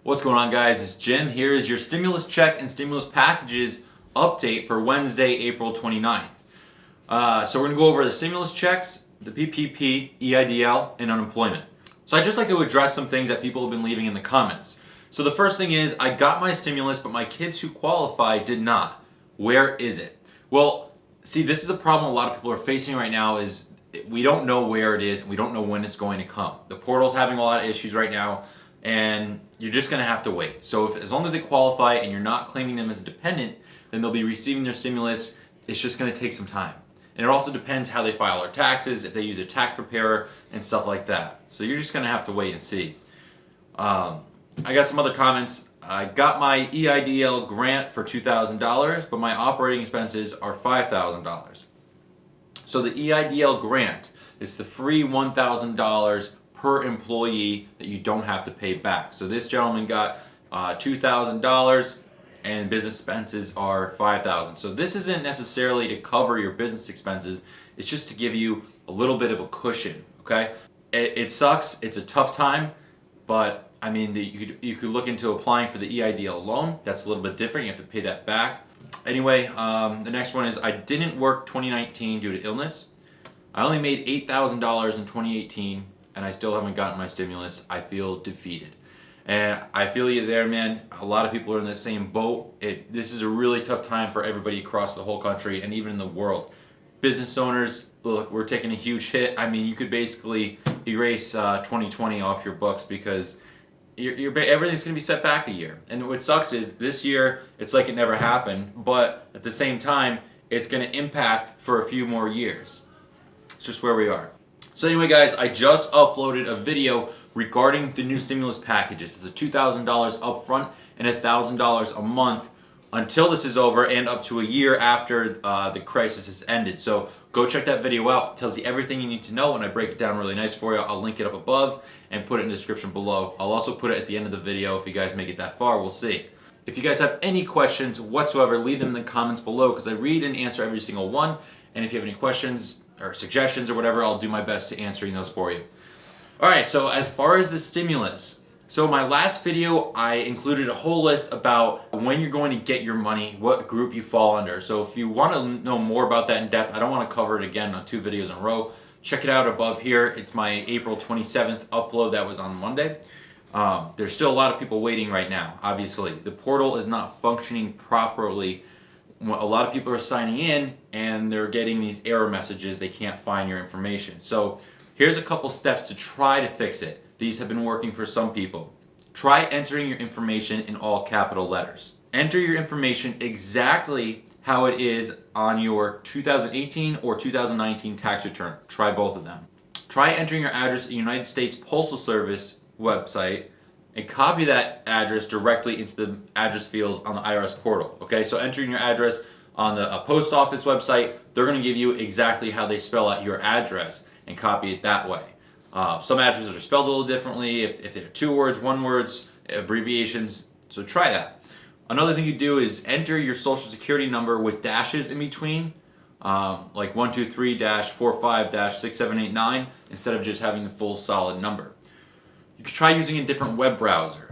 What's going on, guys? It's Jim. Here is your stimulus check and stimulus packages update for Wednesday, April 29th. So we're going to go over the stimulus checks, the PPP, EIDL, and unemployment. So I'd just like to address some things that people have been leaving in the comments. So the first thing is, I got my stimulus, but my kids who qualify did not. Where is it? Well, see, this is a problem a lot of people are facing right now is we don't know where it is and we don't know when it's going to come. The portal's having a lot of issues right now, and you're just going to have to wait. So as long as they qualify and you're not claiming them as a dependent, then they'll be receiving their stimulus. It's just going to take some time. And it also depends how they file their taxes, if they use a tax preparer and stuff like that. So you're just going to have to wait and see. I got some other comments. I got my EIDL grant for $2,000, but my operating expenses are $5,000. So the EIDL grant is the free $1,000 per employee that you don't have to pay back. So this gentleman got $2,000 and business expenses are $5,000. So this isn't necessarily to cover your business expenses. It's just to give you a little bit of a cushion, okay? It sucks. It's a tough time, but I mean, you could look into applying for the EIDL loan. That's a little bit different. You have to pay that back. Anyway, the next one is I didn't work 2019 due to illness. I only made $8,000 in 2018, and I still haven't gotten my stimulus. I feel defeated. And I feel you there, man. A lot of people are in the same boat. This is a really tough time for everybody across the whole country and even in the world. Business owners, look, we're taking a huge hit. I mean, you could basically erase 2020 off your books because everything's going to be set back a year. And what sucks is this year, it's like it never happened, but at the same time, it's going to impact for a few more years. It's just where we are. So anyway, guys, I just uploaded a video regarding the new stimulus packages. It's $2,000 up front and $1,000 a month until this is over and up to a year after the crisis has ended. So go check that video out. It tells you everything you need to know, and I break it down really nice for you. I'll link it up above and put it in the description below. I'll also put it at the end of the video if you guys make it that far. We'll see. If you guys have any questions whatsoever, leave them in the comments below because I read and answer every single one. And if you have any questions or suggestions or whatever, I'll do my best to answering those for you. Alright, so as far as the stimulus, so my last video I included a whole list about when you're going to get your money, what group you fall under. So if you want to know more about that in depth, I don't want to cover it again on 2 videos in a row. Check it out above here. It's my April 27th upload that was on Monday. There's still a lot of people waiting right now, obviously. The portal is not functioning properly. A lot of people are signing in and they're getting these error messages. They can't find your information. So here's a couple steps to try to fix it. These have been working for some people. Try entering your information in all capital letters. Enter your information exactly how it is on your 2018 or 2019 tax return. Try both of them. Try entering your address in the United States Postal Service website and copy that address directly into the address field on the IRS portal. Okay, so entering your address on the post office website, they're going to give you exactly how they spell out your address and copy it that way. Some addresses are spelled a little differently, if they're 2 words, 1 words, abbreviations, so try that. Another thing you do is enter your social security number with dashes in between, like 123-45-6789, instead of just having the full solid number. You could try using a different web browser,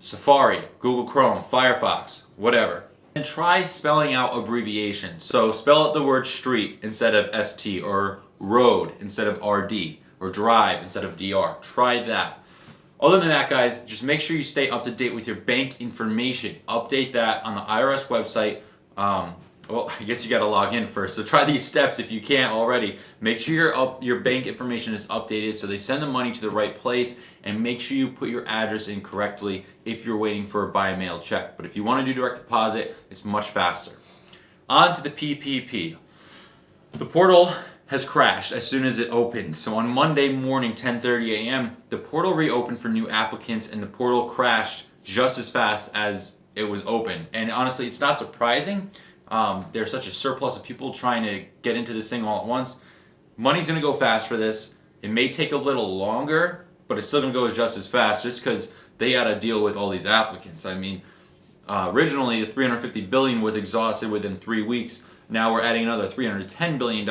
Safari, Google Chrome, Firefox, whatever. And try spelling out abbreviations. So spell out the word street instead of ST, or road instead of RD, or drive instead of DR. Try that. Other than that, guys, just make sure you stay up to date with your bank information. Update that on the IRS website. Well, I guess you got to log in first. So try these steps if you can't already. Make sure your bank information is updated so they send the money to the right place, and make sure you put your address in correctly if you're waiting for a by mail check. But if you want to do direct deposit, it's much faster. On to the PPP. The portal has crashed as soon as it opened. So on Monday morning, 10:30 a.m., the portal reopened for new applicants, and the portal crashed just as fast as it was open. And honestly, it's not surprising. There's such a surplus of people trying to get into this thing all at once. Money's going to go fast for this. It may take a little longer, but it's still going to go just as fast just because they got to deal with all these applicants. I mean, originally the $350 billion was exhausted within 3 weeks. Now we're adding another $310 billion.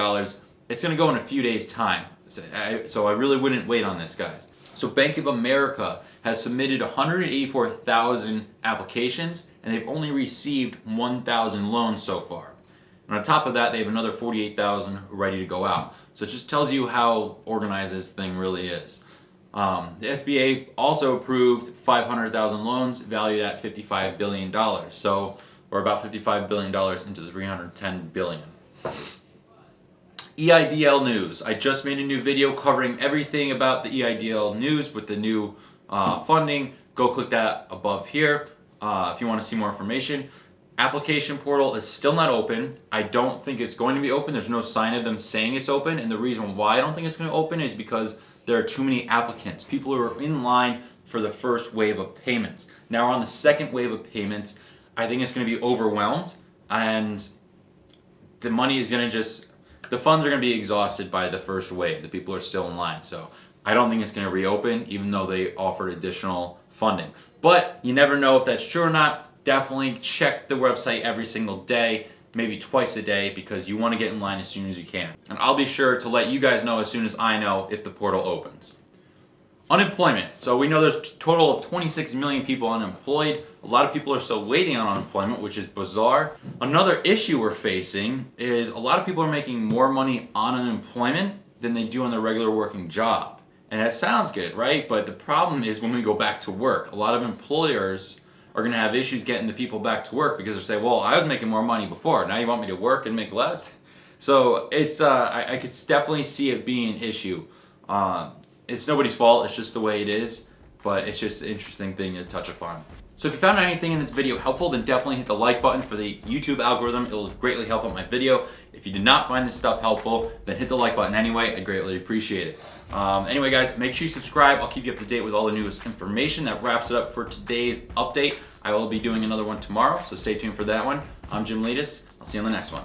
It's going to go in a few days' time. So I really wouldn't wait on this, guys. So Bank of America has submitted 184,000 applications and they've only received 1,000 loans so far. And on top of that, they have another 48,000 ready to go out. So it just tells you how organized this thing really is. The SBA also approved 500,000 loans valued at $55 billion. So we're about $55 billion into the $310 billion. EIDL news. I just made a new video covering everything about the EIDL news with the new funding. Go click that above here if you want to see more information. Application portal is still not open. I don't think it's going to be open. There's no sign of them saying it's open. And the reason why I don't think it's going to open is because there are too many applicants. People who are in line for the first wave of payments. Now we're on the second wave of payments. I think it's going to be overwhelmed and the money is going to the funds are going to be exhausted by the first wave. The people are still in line. So I don't think it's going to reopen even though they offered additional funding. But you never know if that's true or not. Definitely check the website every single day, maybe twice a day, because you want to get in line as soon as you can. And I'll be sure to let you guys know as soon as I know if the portal opens. Unemployment. So we know there's a total of 26 million people unemployed. A lot of people are still waiting on unemployment, which is bizarre. Another issue we're facing is a lot of people are making more money on unemployment than they do on their regular working job. And that sounds good, right? But the problem is when we go back to work, a lot of employers are going to have issues getting the people back to work because they'll say, well, I was making more money before. Now you want me to work and make less? So it's I could definitely see it being an issue. It's nobody's fault. It's just the way it is. But it's just an interesting thing to touch upon. So if you found anything in this video helpful, then definitely hit the like button for the YouTube algorithm. It will greatly help out my video. If you did not find this stuff helpful, then hit the like button anyway. I'd greatly appreciate it. Anyway, guys, make sure you subscribe. I'll keep you up to date with all the newest information. That wraps it up for today's update. I will be doing another one tomorrow, so stay tuned for that one. I'm Jim Leadis. I'll see you on the next one.